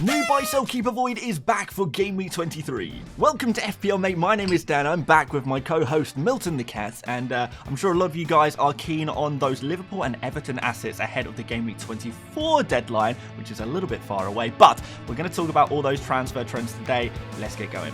New Buy Sell Keep Avoid is back for Game Week 23. Welcome to FPL Mate, my name is Dan, I'm back with my co-host Milton the Cat, and I'm sure a lot of you guys are keen on those Liverpool and Everton assets ahead of the Game Week 24 deadline, which is a little bit far away, but we're going to talk about all those transfer trends today. Let's get going.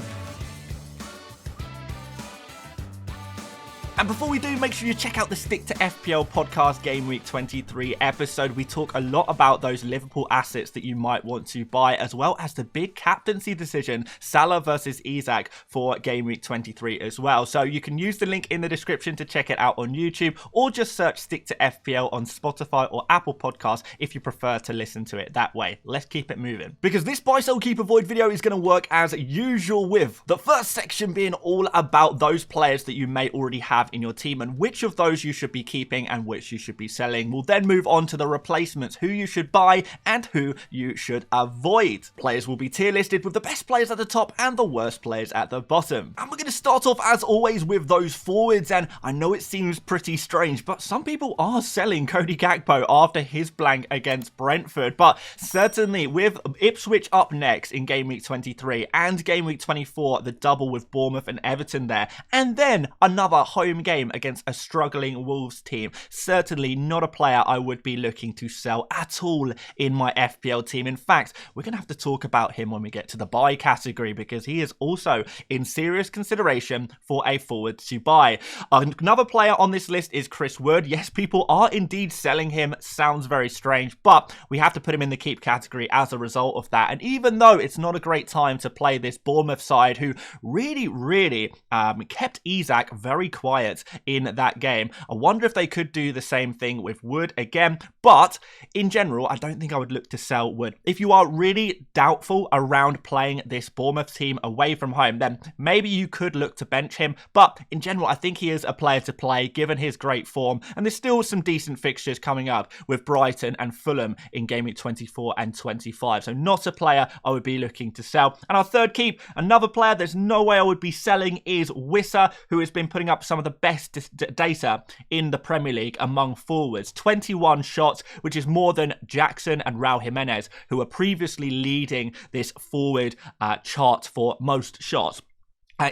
And before we do, make sure you check out the Stick to FPL podcast Game Week 23 episode. We talk a lot about those Liverpool assets that you might want to buy, as well as the big captaincy decision, Salah versus Isak, for Game Week 23 as well. So you can use the link in the description to check it out on YouTube, or just search Stick to FPL on Spotify or Apple Podcasts if you prefer to listen to it that way. Let's keep it moving, because this Buy Sell Keep Avoid video is going to work as usual, with the first section being all about those players that you may already have in your team and which of those you should be keeping and which you should be selling. We'll then move on to the replacements, who you should buy and who you should avoid. Players will be tier listed with the best players at the top and the worst players at the bottom. And we're going to start off as always with those forwards, and I know it seems pretty strange, but some people are selling Cody Gakpo after his blank against Brentford. But certainly with Ipswich up next in Game Week 23 and Game Week 24, the double with Bournemouth and Everton there, and then another home game against a struggling Wolves team, certainly not a player I would be looking to sell at all in my FPL team. In fact, we're going to have to talk about him when we get to the buy category, because he is also in serious consideration for a forward to buy. Another player on this list is Chris Wood. Yes, people are indeed selling him. Sounds very strange, but we have to put him in the keep category as a result of that. And even though it's not a great time to play this Bournemouth side, who really kept Isak very quiet in that game, I wonder if they could do the same thing with Wood again. But in general, I don't think I would look to sell Wood. If you are really doubtful around playing this Bournemouth team away from home, then maybe you could look to bench him. But in general, I think he is a player to play given his great form, and there's still some decent fixtures coming up with Brighton and Fulham in Game Week 24 and 25. So not a player I would be looking to sell. And our third keep, another player there's no way I would be selling, is Wissa, who has been putting up some of the best data in the Premier League among forwards. 21 shots, which is more than Jackson and Raul Jimenez, who were previously leading this forward chart for most shots.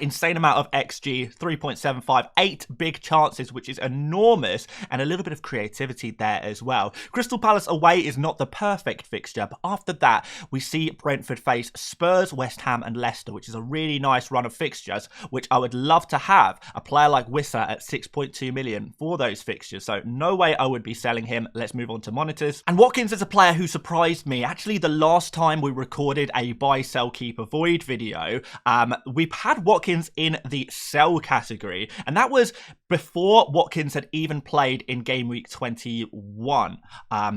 Insane amount of XG, 3.75, 8 big chances, which is enormous, and a little bit of creativity there as well. Crystal Palace away is not the perfect fixture, but after that, we see Brentford face Spurs, West Ham and Leicester, which is a really nice run of fixtures, which I would love to have a player like Wissa at 6.2 million for those fixtures. So no way I would be selling him. Let's move on to monitors. And Watkins is a player who surprised me. Actually, the last time we recorded a buy, sell, keep, avoid video, we had Watkins in the sell category, and that was before Watkins had even played in Game Week 21,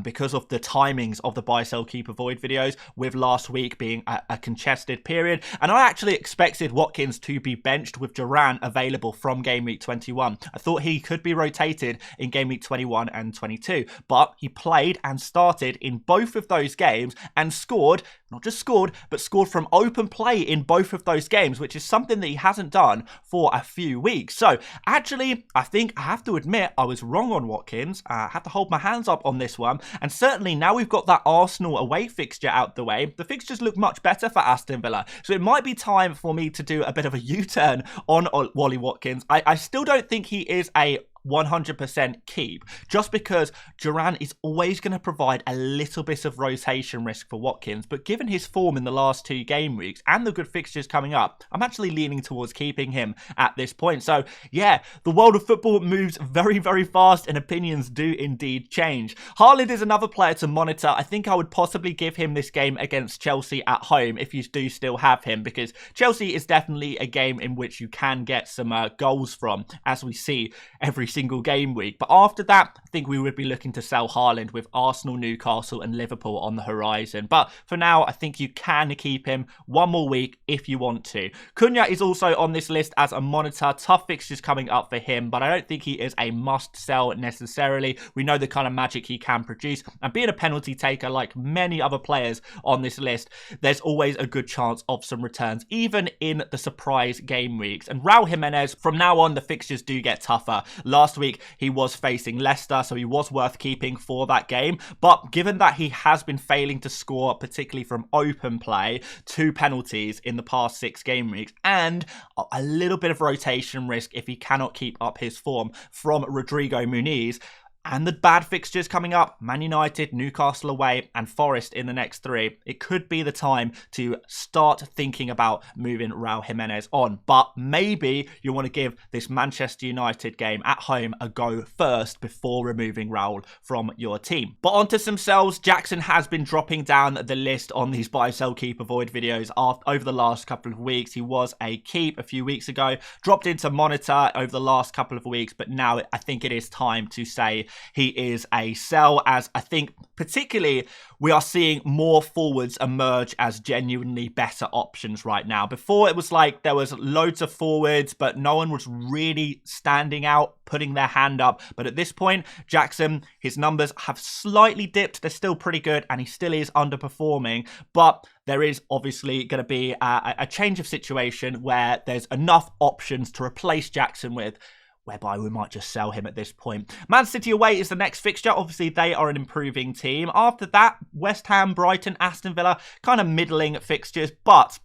because of the timings of the buy, sell, keep, avoid videos, with last week being a congested period. And I actually expected Watkins to be benched with Duran available from Game Week 21. I thought he could be rotated in Game Week 21 and 22, but he played and started in both of those games and scored, not just scored, but scored from open play in both of those games, which is something that he hasn't done for a few weeks. So actually, I think I have to admit I was wrong on Watkins. I have to hold my hands up on this one. And certainly now we've got that Arsenal away fixture out the way, the fixtures look much better for Aston Villa. So it might be time for me to do a bit of a U-turn on Wally Watkins. I still don't think he is a 100% keep, just because Duran is always going to provide a little bit of rotation risk for Watkins, but given his form in the last 2 game weeks and the good fixtures coming up, I'm actually leaning towards keeping him at this point. So yeah, the world of football moves very fast and opinions do indeed change. Haaland is another player to monitor. I think I would possibly give him this game against Chelsea at home if you do still have him, because Chelsea is definitely a game in which you can get some goals from, as we see every single game week. But after that, I think we would be looking to sell Haaland with Arsenal, Newcastle and Liverpool on the horizon. But for now, I think you can keep him one more week if you want to. Cunha is also on this list as a monitor. Tough fixtures coming up for him, but I don't think he is a must sell necessarily. We know the kind of magic he can produce, and being a penalty taker like many other players on this list, there's always a good chance of some returns, even in the surprise game weeks. And Raul Jimenez, from now on, the fixtures do get tougher. Last week, he was facing Leicester, so he was worth keeping for that game. But given that he has been failing to score, particularly from open play, 2 penalties in the past 6 game weeks, and a little bit of rotation risk if he cannot keep up his form from Rodrigo Muniz, and the bad fixtures coming up, Man United, Newcastle away, and Forest in the next 3, it could be the time to start thinking about moving Raul Jimenez on. But maybe you want to give this Manchester United game at home a go first before removing Raul from your team. But onto some sells. Jackson has been dropping down the list on these buy, sell, keep, avoid videos over the last couple of weeks. He was a keep a few weeks ago, dropped into monitor over the last couple of weeks, but now I think it is time to say he is a sell, as I think particularly we are seeing more forwards emerge as genuinely better options right now. Before it was like there was loads of forwards, but no one was really standing out, putting their hand up. But at this point, Jackson, his numbers have slightly dipped. They're still pretty good, and he still is underperforming. But there is obviously going to be a change of situation where there's enough options to replace Jackson with, whereby we might just sell him at this point. Man City away is the next fixture. Obviously, they are an improving team. After that, West Ham, Brighton, Aston Villa, kind of middling fixtures. But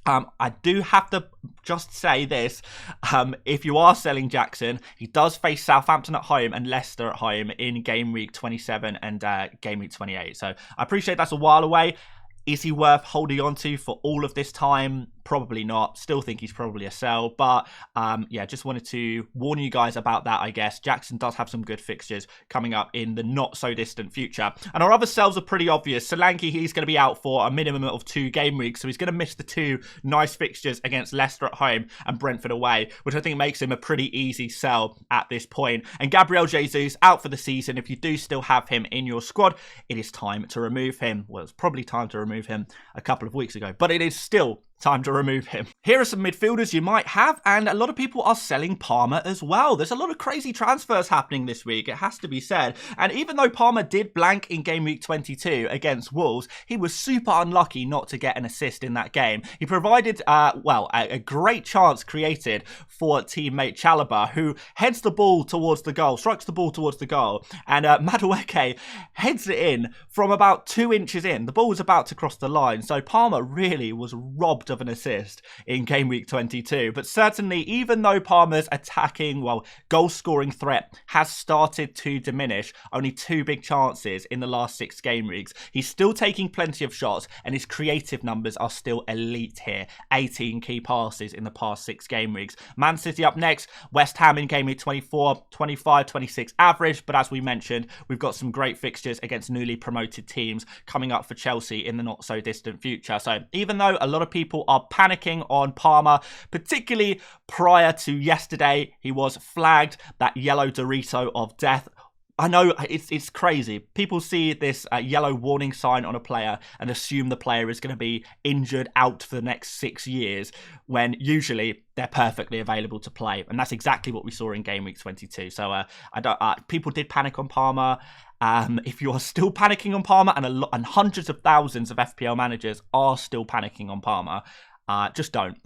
I do have to just say this. If you are selling Jackson, he does face Southampton at home and Leicester at home in game week 27 and game week 28. So I appreciate that's a while away. Is he worth holding on to for all of this time? Probably not. Still think he's probably a sell. But yeah, just wanted to warn you guys about that, I guess. Jackson does have some good fixtures coming up in the not-so-distant future. And our other sells are pretty obvious. Solanke, he's going to be out for a minimum of 2 game weeks. So he's going to miss the 2 nice fixtures against Leicester at home and Brentford away, which I think makes him a pretty easy sell at this point. And Gabriel Jesus out for the season. If you do still have him in your squad, it is time to remove him. Well, it's probably time to remove him a couple of weeks ago, but it is still time to remove him. Here are some midfielders you might have, and a lot of people are selling Palmer as well. There's a lot of crazy transfers happening this week, it has to be said. And even though Palmer did blank in game week 22 against Wolves, he was super unlucky not to get an assist in that game. He provided, a great chance created for teammate Chalobah, who heads the ball towards the goal, strikes the ball towards the goal, and Madueke heads it in from about 2 inches in. The ball was about to cross the line, so Palmer really was robbed of an assist in game week 22. But certainly, even though Palmer's attacking, goal scoring threat has started to diminish, only 2 big chances in the last 6 game weeks, he's still taking plenty of shots, and his creative numbers are still elite here. 18 key passes in the past 6 game weeks. Man City up next, West Ham in game week 24, 25, 26 average, but as we mentioned, we've got some great fixtures against newly promoted teams coming up for Chelsea in the not so distant future. So even though a lot of people are panicking on Palmer, particularly prior to yesterday, he was flagged that yellow Dorito of death. I know it's crazy. People see this yellow warning sign on a player and assume the player is going to be injured out for the next 6 years, when usually they're perfectly available to play. And that's exactly what we saw in game week 22. So people did panic on Palmer. If you are still panicking on Palmer, and hundreds of thousands of FPL managers are still panicking on Palmer, just don't.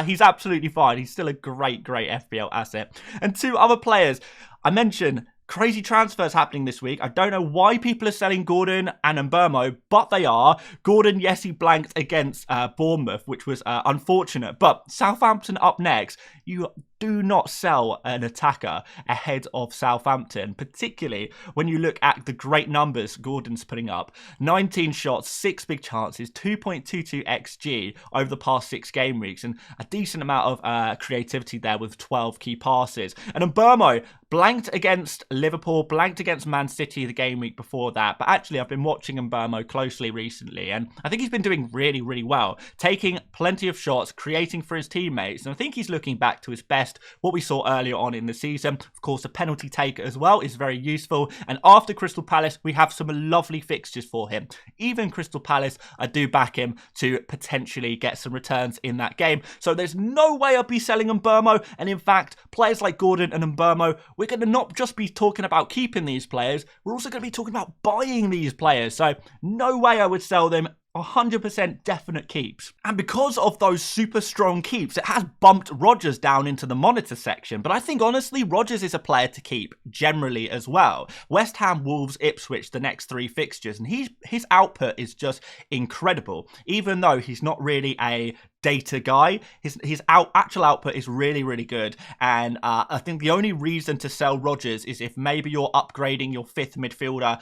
He's absolutely fine. He's still a great FPL asset. And 2 other players I mentioned. Crazy transfers happening this week. I don't know why people are selling Gordon and Mbeumo, but they are. Gordon, yes, he blanked against Bournemouth, which was unfortunate. But Southampton up next. You do not sell an attacker ahead of Southampton, particularly when you look at the great numbers Gordon's putting up. 19 shots, 6 big chances, 2.22 XG over the past 6 game weeks, and a decent amount of creativity there with 12 key passes. And Mbeumo blanked against Liverpool, blanked against Man City the game week before that. But actually, I've been watching Mbeumo closely recently, and I think he's been doing really well, taking plenty of shots, creating for his teammates, and I think he's looking back to his best, what we saw earlier on in the season. Of course, a penalty taker as well is very useful, and after Crystal Palace, we have some lovely fixtures for him. Even Crystal Palace, I do back him to potentially get some returns in that game. So there's no way I'll be selling Mbeumo, and in fact, players like Gordon and Mbeumo, we're going to not just be talking about keeping these players, we're also going to be talking about buying these players. So no way I would sell them 100% definite keeps. And because of those super strong keeps, it has bumped Rodgers down into the monitor section. But I think, honestly, Rodgers is a player to keep generally as well. West Ham, Wolves, Ipswich, the next 3 fixtures. And his output is just incredible. Even though he's not really a data guy, his actual output is really, really good. And I think the only reason to sell Rodgers is if maybe you're upgrading your 5th midfielder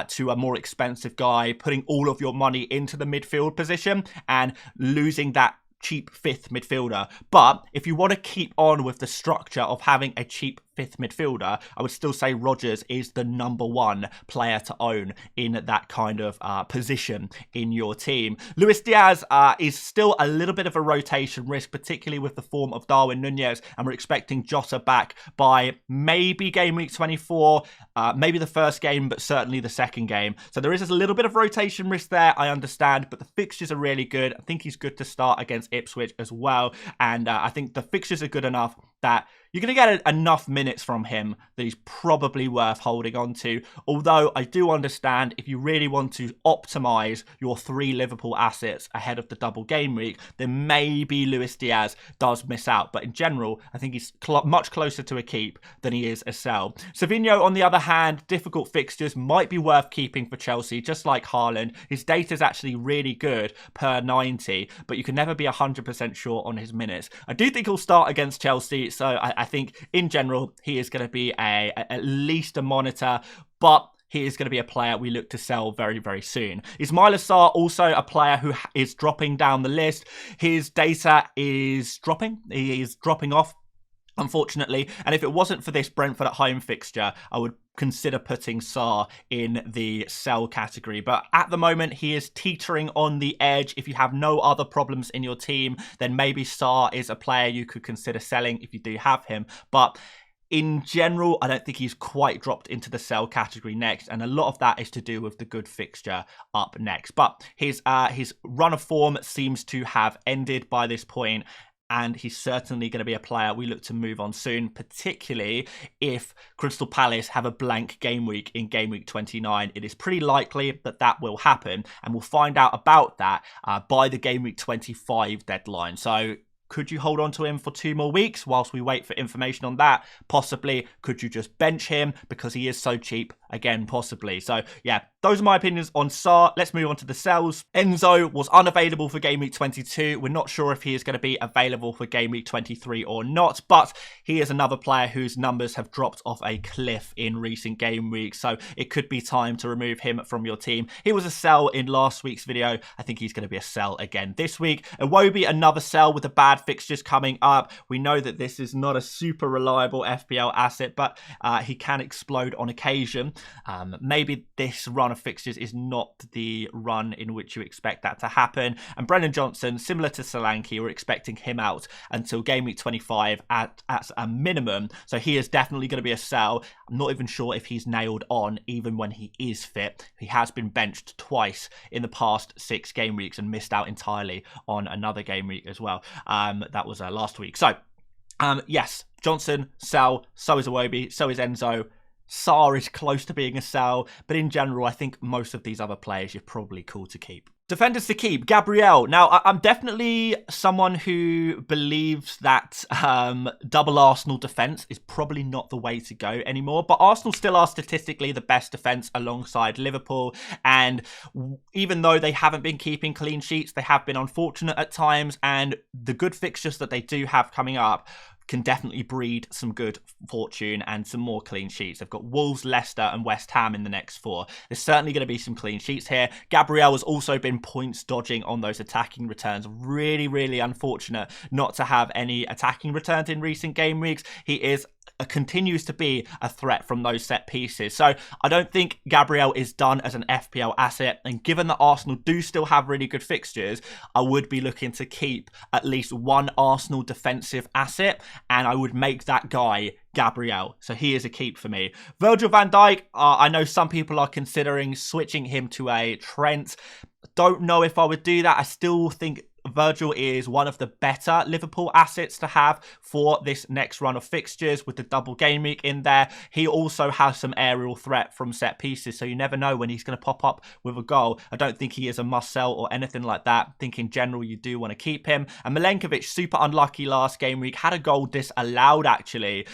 to a more expensive guy, putting all of your money into the midfield position and losing that cheap 5th midfielder. But if you want to keep on with the structure of having a cheap 5th midfielder, I would still say Rodgers is the number 1 player to own in that kind of position in your team. Luis Diaz is still a little bit of a rotation risk, particularly with the form of Darwin Nunez, and we're expecting Jota back by maybe game week 24, maybe the first game, but certainly the second game. So there is a little bit of rotation risk there, I understand, but the fixtures are really good. I think he's good to start against Ipswich as well, and I think the fixtures are good enough that you're going to get enough minutes from him that he's probably worth holding on to. Although I do understand if you really want to optimise your 3 Liverpool assets ahead of the double game week, then maybe Luis Diaz does miss out. But in general, I think he's much closer to a keep than he is a sell. Savinho, on the other hand, difficult fixtures, might be worth keeping for Chelsea, just like Haaland. His data is actually really good per 90, but you can never be 100% sure on his minutes. I do think he'll start against Chelsea, so I think in general he is going to be at least a monitor, but he is going to be a player we look to sell very, very soon. Ismail Assar, also a player who is dropping down the list. His data is dropping. He is dropping off, unfortunately. And if it wasn't for this Brentford at home fixture, I would consider putting Sarr in the sell category. But at the moment, he is teetering on the edge. If you have no other problems in your team, then maybe Sarr is a player you could consider selling if you do have him. But in general, I don't think he's quite dropped into the sell category next, and a lot of that is to do with the good fixture up next. But his run of form seems to have ended by this point, and he's certainly going to be a player we look to move on soon, particularly if Crystal Palace have a blank game week in game week 29. It is pretty likely that that will happen, and we'll find out about that by the game week 25 deadline. So could you hold on to him for 2 more weeks whilst we wait for information on that? Possibly. Could you just bench him because he is so cheap? Again, possibly. So yeah, those are my opinions on Sarr. Let's move on to the sells. Enzo was unavailable for game week 22. We're not sure if he is going to be available for game week 23 or not, but he is another player whose numbers have dropped off a cliff in recent game weeks. So it could be time to remove him from your team. He was a sell in last week's video. I think he's going to be a sell again this week. Iwobi, another sell with the bad fixtures coming up. We know that this is not a super reliable FPL asset, but he can explode on occasion. Maybe this run of fixtures is not the run in which you expect that to happen. And Brennan Johnson, similar to Solanke, we're expecting him out until game week 25 at a minimum. So he is definitely going to be a sell. I'm not even sure if he's nailed on even when he is fit. He has been benched twice in the past 6 game weeks and missed out entirely on another game week as well. That was last week. So yes, Johnson, sell. So is Iwobi. So is Enzo. Sarr is close to being a sell, but in general, I think most of these other players you're probably cool to keep. Defenders to keep, Gabriel. Now, I'm definitely someone who believes that double Arsenal defence is probably not the way to go anymore, but Arsenal still are statistically the best defence alongside Liverpool, and even though they haven't been keeping clean sheets, they have been unfortunate at times, and the good fixtures that they do have coming up can definitely breed some good fortune and some more clean sheets. They've got Wolves, Leicester and West Ham in the next 4. There's certainly going to be some clean sheets here. Gabriel has also been points dodging on those attacking returns. Really, really unfortunate not to have any attacking returns in recent game weeks. He continues to be a threat from those set pieces. So I don't think Gabriel is done as an FPL asset. And given that Arsenal do still have really good fixtures, I would be looking to keep at least one Arsenal defensive asset. And I would make that guy Gabriel. So he is a keep for me. Virgil van Dijk, I know some people are considering switching him to a Trent. Don't know if I would do that. I still think Virgil is one of the better Liverpool assets to have for this next run of fixtures with the double game week in there. He also has some aerial threat from set pieces, so you never know when he's going to pop up with a goal. I don't think he is a must sell or anything like that. I think in general you do want to keep him. And Milenkovic, super unlucky last game week, had a goal disallowed actually,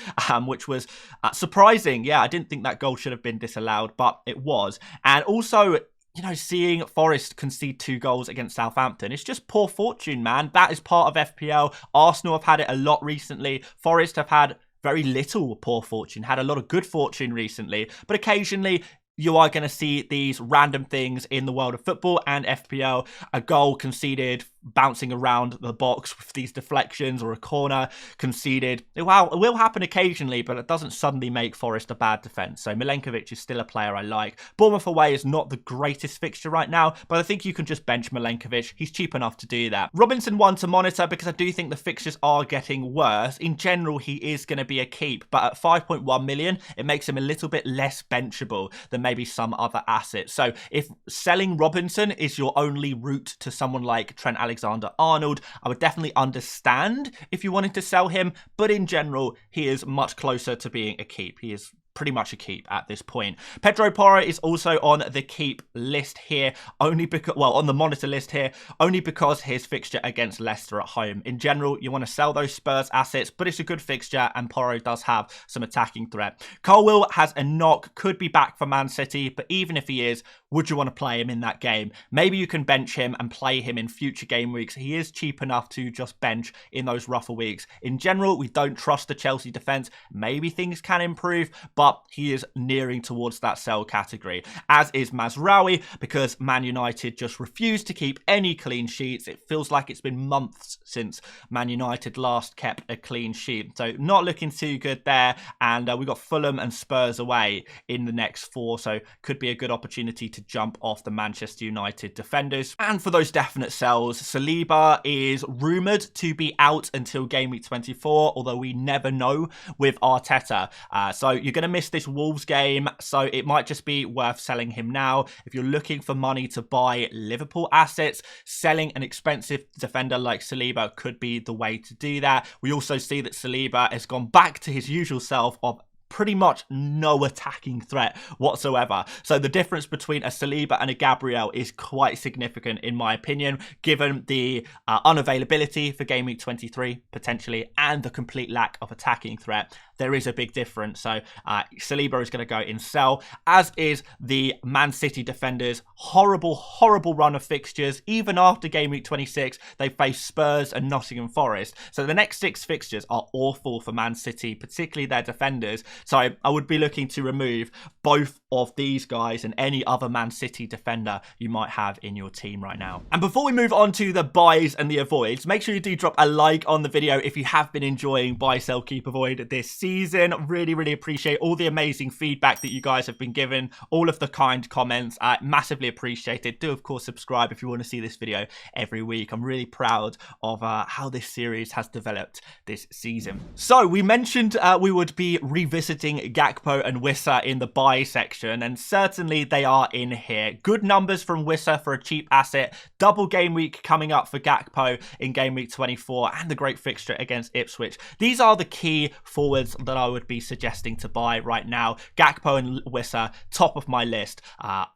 which was surprising. Yeah, I didn't think that goal should have been disallowed, but it was. And also, you know, seeing Forest concede 2 goals against Southampton, it's just poor fortune, man. That is part of FPL. Arsenal have had it a lot recently. Forest have had very little poor fortune, had a lot of good fortune recently, but occasionally you are going to see these random things in the world of football and FPL. A goal conceded bouncing around the box with these deflections, or a corner conceded. It will happen occasionally, but it doesn't suddenly make Forest a bad defence. So Milenkovic is still a player I like. Bournemouth away is not the greatest fixture right now, but I think you can just bench Milenkovic. He's cheap enough to do that. Robinson one to monitor because I do think the fixtures are getting worse. In general, he is going to be a keep, but at 5.1 million, it makes him a little bit less benchable than maybe some other assets. So if selling Robinson is your only route to someone like Trent Alexander-Arnold, I would definitely understand if you wanted to sell him, but in general, he is much closer to being a keep. He is pretty much a keep at this point. Pedro Porro is also on the keep list here, only because, well, on the monitor list here, only because his fixture against Leicester at home. In general, you want to sell those Spurs assets, but it's a good fixture, and Porro does have some attacking threat. Colwill has a knock, could be back for Man City, but even if he is, would you want to play him in that game? Maybe you can bench him and play him in future game weeks. He is cheap enough to just bench in those rougher weeks. In general, we don't trust the Chelsea defence. Maybe things can improve, but he is nearing towards that sell category, as is Mazraoui, because Man United just refused to keep any clean sheets. It feels like it's been months since Man United last kept a clean sheet. So not looking too good there. And we've got Fulham and Spurs away in the next 4. So could be a good opportunity to jump off the Manchester United defenders. And for those definite sells, Saliba is rumoured to be out until game week 24, although we never know with Arteta. So you're going to miss this Wolves game, so it might just be worth selling him now. If you're looking for money to buy Liverpool assets, selling an expensive defender like Saliba could be the way to do that. We also see that Saliba has gone back to his usual self of pretty much no attacking threat whatsoever. So the difference between a Saliba and a Gabriel is quite significant in my opinion, given the unavailability for game week 23 potentially, and the complete lack of attacking threat. There is a big difference. So Saliba is going to go in sell, as is the Man City defenders. Horrible run of fixtures. Even after game week 26, they face Spurs and Nottingham Forest. So the next 6 fixtures are awful for Man City, particularly their defenders. So I would be looking to remove both of these guys and any other Man City defender you might have in your team right now. And before we move on to the buys and the avoids, make sure you do drop a like on the video if you have been enjoying buy, sell, keep, avoid this season. Really appreciate all the amazing feedback that you guys have been given, all of the kind comments. Massively appreciated. Do of course subscribe if you want to see this video every week. I'm really proud of how this series has developed this season. So we mentioned we would be revisiting Gakpo and Wissa in the buy section, and certainly they are in here. Good numbers from Wissa for a cheap asset. Double game week coming up for Gakpo in game week 24, and the great fixture against Ipswich. These are the key forwards that I would be suggesting to buy right now. Gakpo and Wissa, top of my list,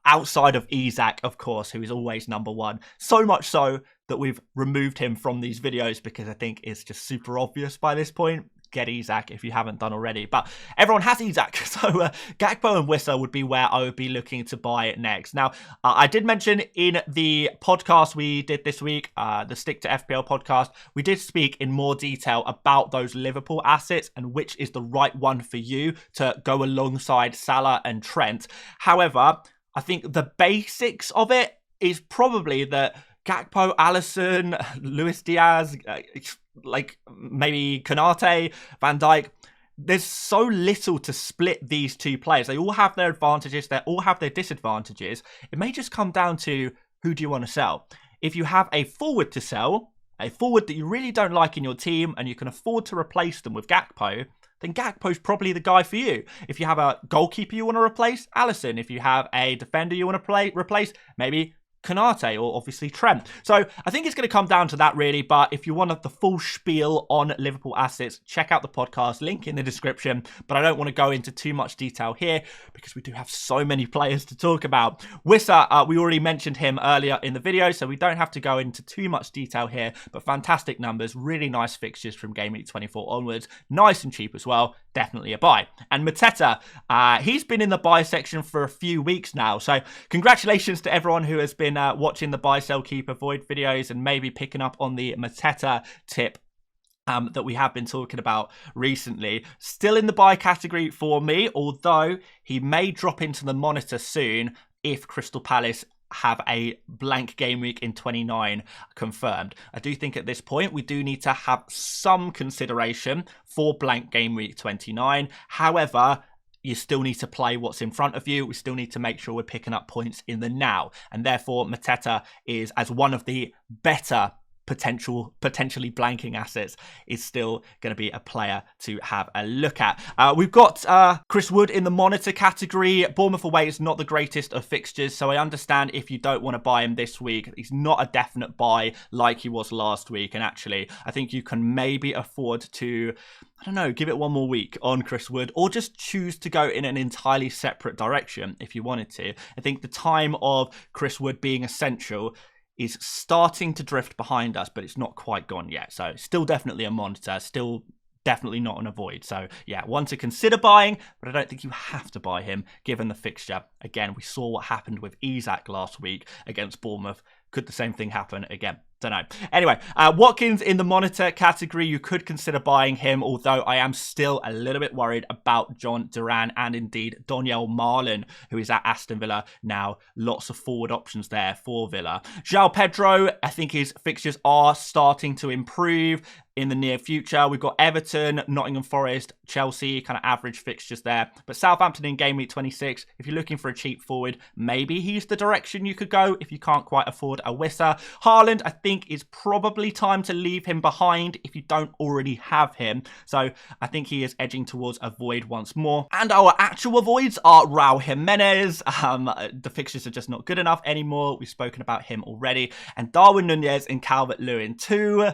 outside of Isak, of course, who is always number 1. So much so that we've removed him from these videos because I think it's just super obvious by this point. Get Isak if you haven't done already, but everyone has Isak, so Gakpo and Wissa would be where I would be looking to buy it next. Now, I did mention in the podcast we did this week, the Stick to FPL podcast, we did speak in more detail about those Liverpool assets and which is the right one for you to go alongside Salah and Trent. However, I think the basics of it is probably that Gakpo, Alisson, Luis Diaz, like maybe Konate, Van Dijk, there's so little to split these two players. They all have their advantages, they all have their disadvantages. It may just come down to who do you want to sell. If you have a forward to sell, a forward that you really don't like in your team and you can afford to replace them with Gakpo, then Gakpo's probably the guy for you. If you have a goalkeeper you want to replace, Alisson. If you have a defender you want to replace, maybe Konate or obviously Trent. So I think it's going to come down to that really, but if you want the full spiel on Liverpool assets, check out the podcast, link in the description, but I don't want to go into too much detail here because we do have so many players to talk about. Wissa, we already mentioned him earlier in the video, so we don't have to go into too much detail here, but fantastic numbers, really nice fixtures from Game Week 24 onwards, nice and cheap as well, definitely a buy. And Mateta, he's been in the buy section for a few weeks now, so congratulations to everyone who has been watching the buy, sell, keep, avoid videos and maybe picking up on the Mateta tip that we have been talking about recently. Still in the buy category for me, although he may drop into the monitor soon if Crystal Palace have a blank game week in 29 confirmed. I do think at this point we do need to have some consideration for blank game week 29. However, you still need to play what's in front of you. We still need to make sure we're picking up points in the now. And therefore, Mateta is, as one of the better potentially blanking assets, is still going to be a player to have a look at. We've got Chris Wood in the monitor category. Bournemouth away is not the greatest of fixtures, so I understand if you don't want to buy him this week. He's not a definite buy like he was last week, and actually I think you can maybe afford to, I don't know, give it one more week on Chris Wood, or just choose to go in an entirely separate direction if you wanted to. I think the time of Chris Wood being essential is starting to drift behind us, but it's not quite gone yet. So still definitely a monitor, still definitely not an avoid. So yeah, one to consider buying, but I don't think you have to buy him given the fixture. Again, we saw what happened with Isak last week against Bournemouth. Could the same thing happen again? Don't know. Anyway, Watkins in the monitor category, you could consider buying him, although I am still a little bit worried about John Duran and indeed Daniel Marlin, who is at Aston Villa now. Lots of forward options there for Villa. João Pedro, I think his fixtures are starting to improve in the near future. We've got Everton, Nottingham Forest, Chelsea, kind of average fixtures there. But Southampton in Game Week 26, if you're looking for a cheap forward, maybe he's the direction you could go if you can't quite afford a Wissa. Haaland, I think it's probably time to leave him behind if you don't already have him. So I think he is edging towards a void once more. And our actual avoids are Raul Jimenez. The fixtures are just not good enough anymore. We've spoken about him already. And Darwin Nunez and Calvert-Lewin too.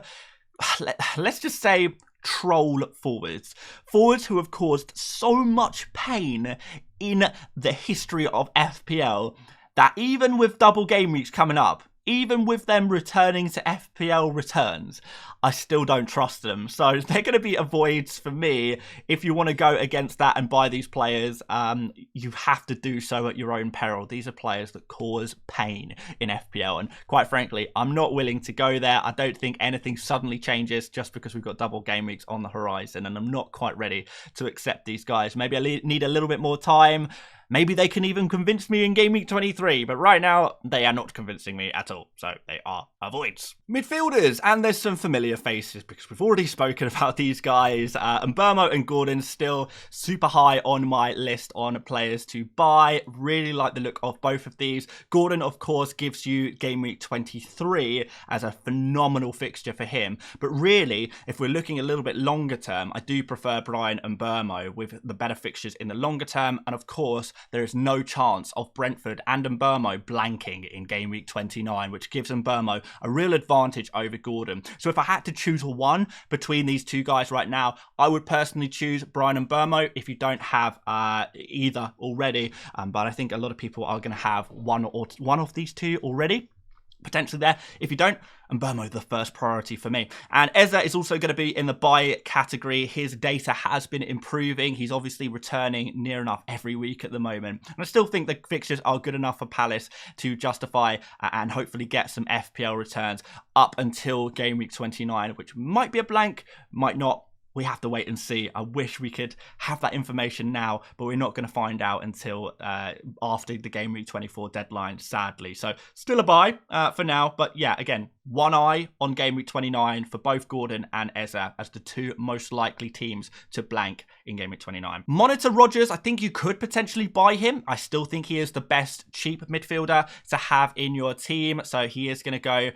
Let's just say troll forwards. Forwards who have caused so much pain in the history of FPL that even with double game weeks coming up, even with them returning to FPL returns, I still don't trust them. So they're going to be avoids for me. If you want to go against that and buy these players, you have to do so at your own peril. These are players that cause pain in FPL. And quite frankly, I'm not willing to go there. I don't think anything suddenly changes just because we've got double game weeks on the horizon. And I'm not quite ready to accept these guys. Maybe I need a little bit more time. Maybe they can even convince me in Game Week 23, but right now, they are not convincing me at all, so they are avoids. Midfielders, and there's some familiar faces because we've already spoken about these guys. And Mbeumo and Gordon still super high on my list on players to buy. Really like the look of both of these. Gordon, of course, gives you Game Week 23 as a phenomenal fixture for him, but really, if we're looking a little bit longer term, I do prefer Brian and Mbeumo with the better fixtures in the longer term, and of course, there is no chance of Brentford and Mbeumo blanking in Game Week 29, which gives Mbeumo a real advantage over Gordon. So if I had to choose one between these two guys right now, I would personally choose Brian Mbeumo if you don't have either already. But I think a lot of people are going to have one of these two already. Potentially there. If you don't, Mbeumo the first priority for me. And Eza is also going to be in the buy category. His data has been improving. He's obviously returning near enough every week at the moment. And I still think the fixtures are good enough for Palace to justify and hopefully get some FPL returns up until Game Week 29, which might be a blank, might not. We have to wait and see. I wish we could have that information now, but we're not going to find out until after the Game Week 24 deadline, sadly. So still a buy for now. But yeah, again, one eye on Game Week 29 for both Gordon and Eze as the two most likely teams to blank in Game Week 29. Monitor Rodgers, I think you could potentially buy him. I still think he is the best cheap midfielder to have in your team. So he is going to go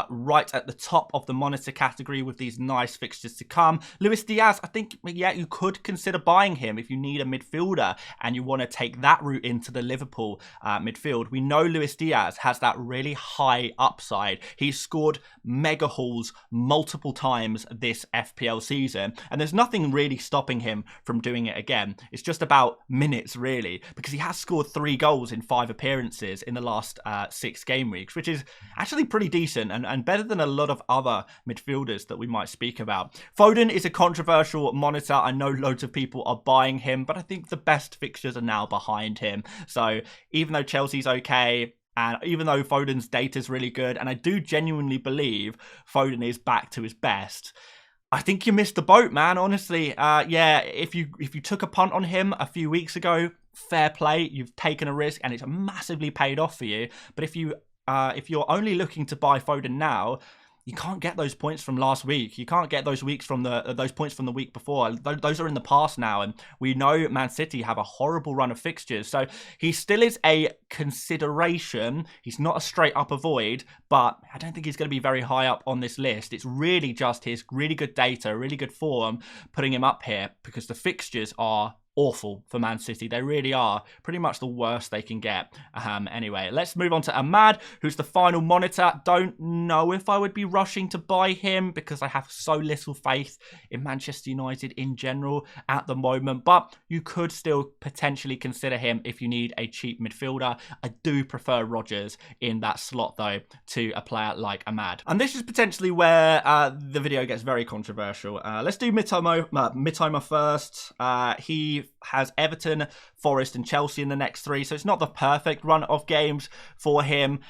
right at the top of the monitor category with these nice fixtures to come. Luis Diaz, I think, yeah, you could consider buying him if you need a midfielder and you want to take that route into the Liverpool midfield. We know Luis Diaz has that really high upside. He's scored mega hauls multiple times this FPL season, and there's nothing really stopping him from doing it again. It's just about minutes, really, because he has scored 3 goals in 5 appearances in the last 6 game weeks, which is actually pretty decent and better than a lot of other midfielders that we might speak about. Foden is a controversial monitor. I know loads of people are buying him, but I think the best fixtures are now behind him. So even though Chelsea's okay, and even though Foden's data is really good, and I do genuinely believe Foden is back to his best, I think you missed the boat, man. Honestly, yeah, if you took a punt on him a few weeks ago, fair play. You've taken a risk, and it's massively paid off for you. But if you're only looking to buy Foden now, you can't get those points from last week. You can't get those points from the week before. Those are in the past now, and we know Man City have a horrible run of fixtures. So he still is a consideration. He's not a straight up avoid, but I don't think he's going to be very high up on this list. It's really just his really good data, really good form, putting him up here because the fixtures are awful for Man City. They really are pretty much the worst they can get. Anyway, let's move on to Ahmad, who's the final monitor. Don't know if I would be rushing to buy him because I have so little faith in Manchester United in general at the moment, but you could still potentially consider him if you need a cheap midfielder. I do prefer Rodgers in that slot though to a player like Ahmad. And this is potentially where the video gets very controversial. Let's do Mitoma first. He has Everton, Forest and Chelsea in the next 3, so it's not the perfect run of games for him.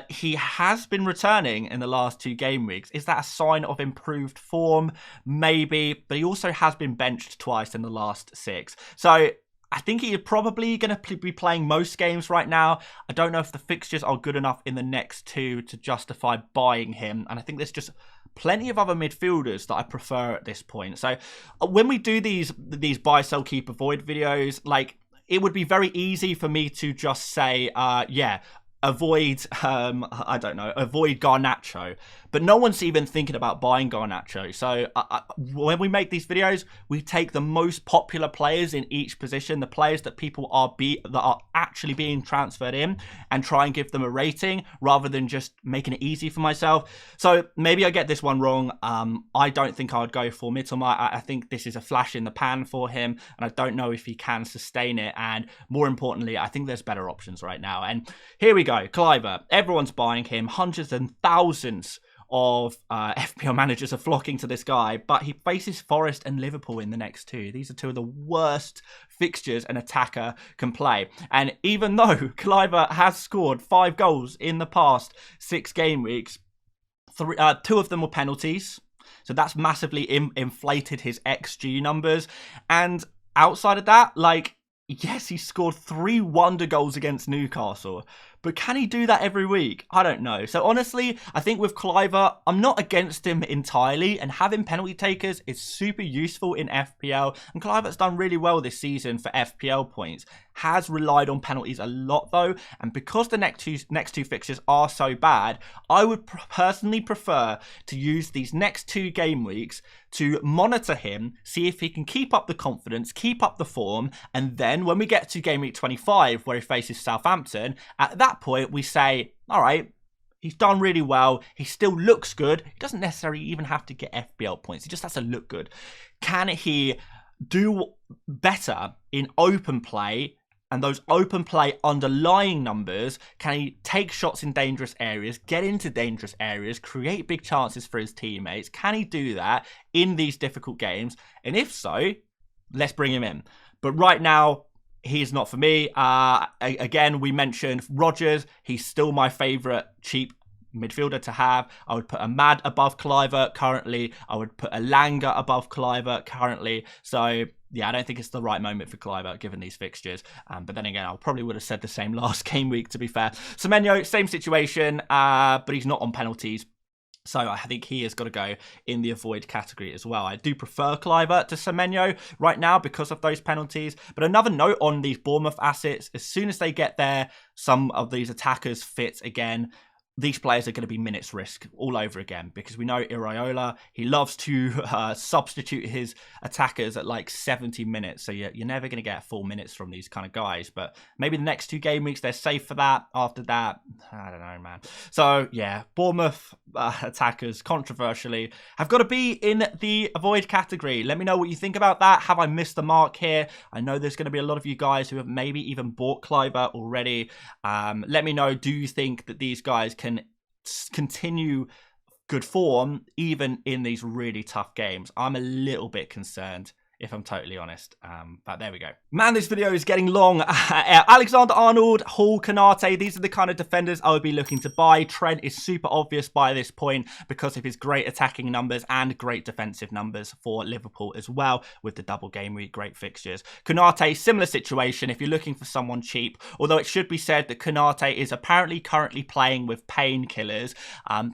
He has been returning in the last 2 game weeks. Is that a sign of improved form? Maybe, but he also has been benched twice in the last 6. So I think he is probably going to be playing most games right now. I don't know if the fixtures are good enough in the next 2 to justify buying him. And I think there's just plenty of other midfielders that I prefer at this point. So when we do these buy, sell, keep, avoid videos, like it would be very easy for me to just say, yeah, avoid, I don't know, avoid Garnacho. But no one's even thinking about buying Garnacho. So when we make these videos, we take the most popular players in each position, the players that people that are actually being transferred in, and try and give them a rating rather than just making it easy for myself. So maybe I get this one wrong. I don't think I would go for Mitoma. I think this is a flash in the pan for him, and I don't know if he can sustain it. And more importantly, I think there's better options right now. And here we go. Kluivert. Everyone's buying him. Hundreds and thousands of FPL managers are flocking to this guy, but he faces Forest and Liverpool in the next 2. These are 2 of the worst fixtures an attacker can play. And even though Kluivert has scored 5 goals in the past 6 game weeks, 2 of them were penalties. So that's massively inflated his XG numbers. And outside of that, like, yes, he scored 3 wonder goals against Newcastle. But can he do that every week? I don't know. So honestly, I think with Kluivert, I'm not against him entirely, and having penalty takers is super useful in FPL. And Kluivert's done really well this season for FPL points. Has relied on penalties a lot though, and because the next two fixtures are so bad, I would personally prefer to use these next 2 game weeks to monitor him, see if he can keep up the confidence, keep up the form, and then when we get to game week 25 where he faces Southampton, at that point we say, all right, he's done really well, he still looks good, he doesn't necessarily even have to get FPL points, he just has to look good. Can he do better in open play? And those open play underlying numbers, can he take shots in dangerous areas, get into dangerous areas, create big chances for his teammates? Can he do that in these difficult games? And if so, let's bring him in. But right now, he's not for me. Again, we mentioned Rodgers. He's still my favourite cheap midfielder to have. I would put Ahmad above Kluivert currently. I would put Elanga above Kluivert currently. So yeah, I don't think it's the right moment for Kluivert given these fixtures. But then again, I probably would have said the same last game week, to be fair. Semenyo, same situation, but he's not on penalties. So I think he has got to go in the avoid category as well. I do prefer Cliver to Semenyo right now because of those penalties. But another note on these Bournemouth assets, as soon as they get there, some of these attackers fit again. These players are going to be minutes risk all over again, because we know Iraola, he loves to substitute his attackers at like 70 minutes. So you're never going to get full minutes from these kind of guys. But maybe the next 2 game weeks, they're safe for that. After that, I don't know, man. So yeah, Bournemouth attackers, controversially, have got to be in the avoid category. Let me know what you think about that. Have I missed the mark here? I know there's going to be a lot of you guys who have maybe even bought Cliver already. Let me know, do you think that these guys can continue good form even in these really tough games? I'm a little bit concerned, if I'm totally honest. But there we go. Man, this video is getting long. Alexander-Arnold, Hall, Konate, these are the kind of defenders I would be looking to buy. Trent is super obvious by this point because of his great attacking numbers and great defensive numbers for Liverpool as well, with the double game week, great fixtures. Konate, similar situation if you're looking for someone cheap, although it should be said that Konate is apparently currently playing with painkillers.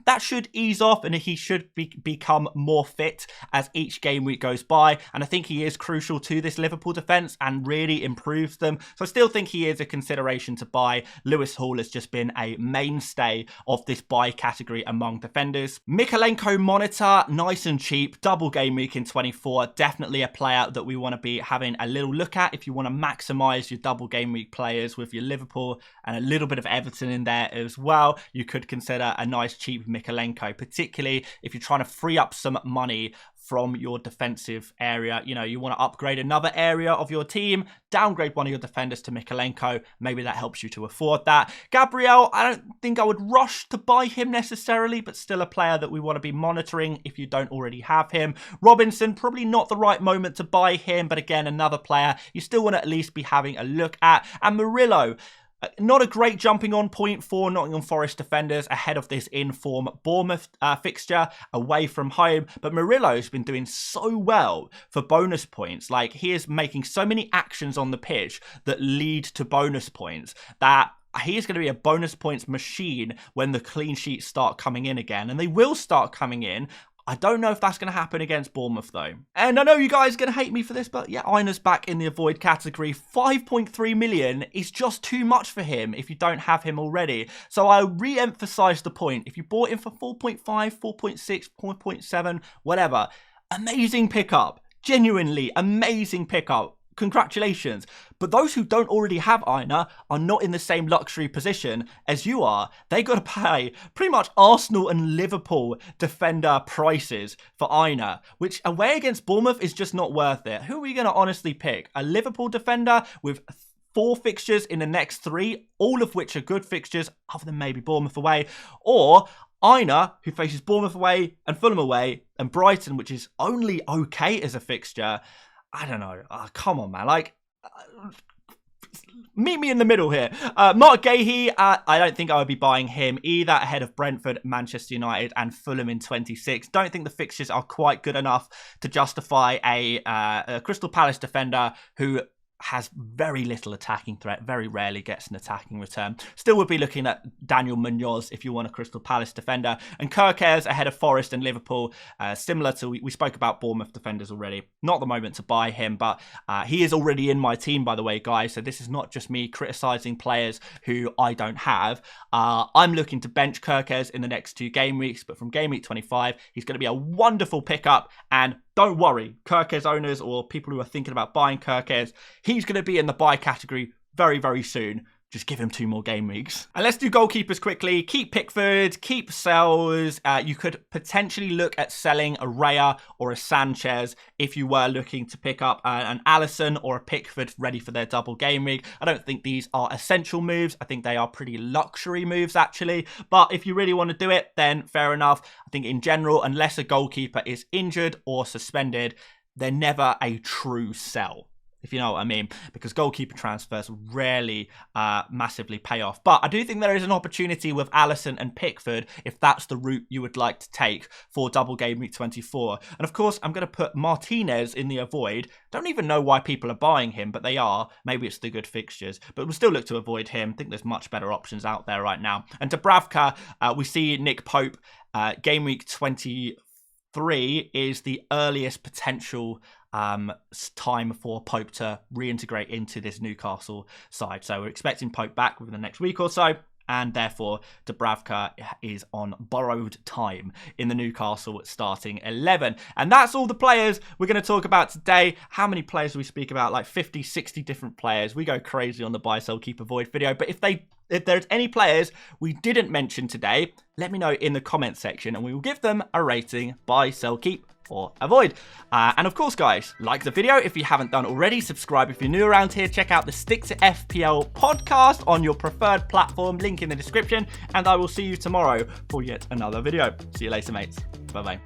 That should ease off and he should become more fit as each game week goes by, and I think he is crucial to this Liverpool defence and really improves them. So I still think he is a consideration to buy. Lewis Hall has just been a mainstay of this buy category among defenders. Mykolenko Monitor, nice and cheap, double game week in 24. Definitely a player that we want to be having a little look at if you want to maximise your double game week players with your Liverpool and a little bit of Everton in there as well. You could consider a nice cheap Mykolenko, particularly if you're trying to free up some money from your defensive area. You know, you want to upgrade another area of your team, downgrade one of your defenders to Mykolenko. Maybe that helps you to afford that. Gabriel, I don't think I would rush to buy him necessarily, but still a player that we want to be monitoring if you don't already have him. Robinson, probably not the right moment to buy him, but again, another player you still want to at least be having a look at. And Murillo, not a great jumping on point for Nottingham Forest defenders ahead of this in-form Bournemouth fixture away from home. But Murillo's been doing so well for bonus points. Like, he is making so many actions on the pitch that lead to bonus points that he is going to be a bonus points machine when the clean sheets start coming in again. And they will start coming in. I don't know if that's going to happen against Bournemouth, though. And I know you guys are going to hate me for this, but yeah, Einer's back in the avoid category. 5.3 million is just too much for him if you don't have him already. So I re-emphasize the point. If you bought him for 4.5, 4.6, 4.7, whatever, amazing pickup. Genuinely amazing pickup. Congratulations. But those who don't already have Aina are not in the same luxury position as you are. They got to pay pretty much Arsenal and Liverpool defender prices for Aina, which away against Bournemouth is just not worth it. Who are we going to honestly pick? A Liverpool defender with 4 fixtures in the next 3, all of which are good fixtures, other than maybe Bournemouth away, or Aina, who faces Bournemouth away and Fulham away, and Brighton, which is only okay as a fixture. I don't know. Oh, come on, man. Like, meet me in the middle here. Mark Gahey, I don't think I would be buying him either, ahead of Brentford, Manchester United and Fulham in 26. Don't think the fixtures are quite good enough to justify a Crystal Palace defender who has very little attacking threat, very rarely gets an attacking return. Still would be looking at Daniel Munoz if you want a Crystal Palace defender. And Kirkers ahead of Forest and Liverpool, similar to, we spoke about Bournemouth defenders already. Not the moment to buy him, but he is already in my team, by the way, guys. So this is not just me criticising players who I don't have. I'm looking to bench Kirkers in the next 2 game weeks, but from game week 25, he's going to be a wonderful pickup. And don't worry, Kirkers owners or people who are thinking about buying Kirkers, he's going to be in the buy category very, very soon. Just give him 2 more game weeks. And let's do goalkeepers quickly. Keep Pickford, keep Sells. You could potentially look at selling a Raya or a Sanchez if you were looking to pick up an Alisson or a Pickford ready for their double game week. I don't think these are essential moves. I think they are pretty luxury moves, actually. But if you really want to do it, then fair enough. I think in general, unless a goalkeeper is injured or suspended, they're never a true sell, if you know what I mean, because goalkeeper transfers rarely massively pay off. But I do think there is an opportunity with Alisson and Pickford if that's the route you would like to take for double game week 24. And of course, I'm going to put Martinez in the avoid. Don't even know why people are buying him, but they are. Maybe it's the good fixtures, but we'll still look to avoid him. I think there's much better options out there right now. And Dubravka, we see Nick Pope Game week 23 is the earliest potential time for Pope to reintegrate into this Newcastle side. So we're expecting Pope back within the next week or so, and therefore Dubravka is on borrowed time in the Newcastle starting 11. And that's all the players we're going to talk about today. How many players do we speak about? Like 50, 60 different players. We go crazy on the buy, sell, keep, avoid video. But if there's any players we didn't mention today, let me know in the comment section and we will give them a rating: buy, sell, keep, or avoid. And of course, guys, like the video if you haven't done already. Subscribe if you're new around here. Check out the Stick to FPL podcast on your preferred platform, link in the description, and I will see you tomorrow for yet another video. See you later, mates. Bye bye.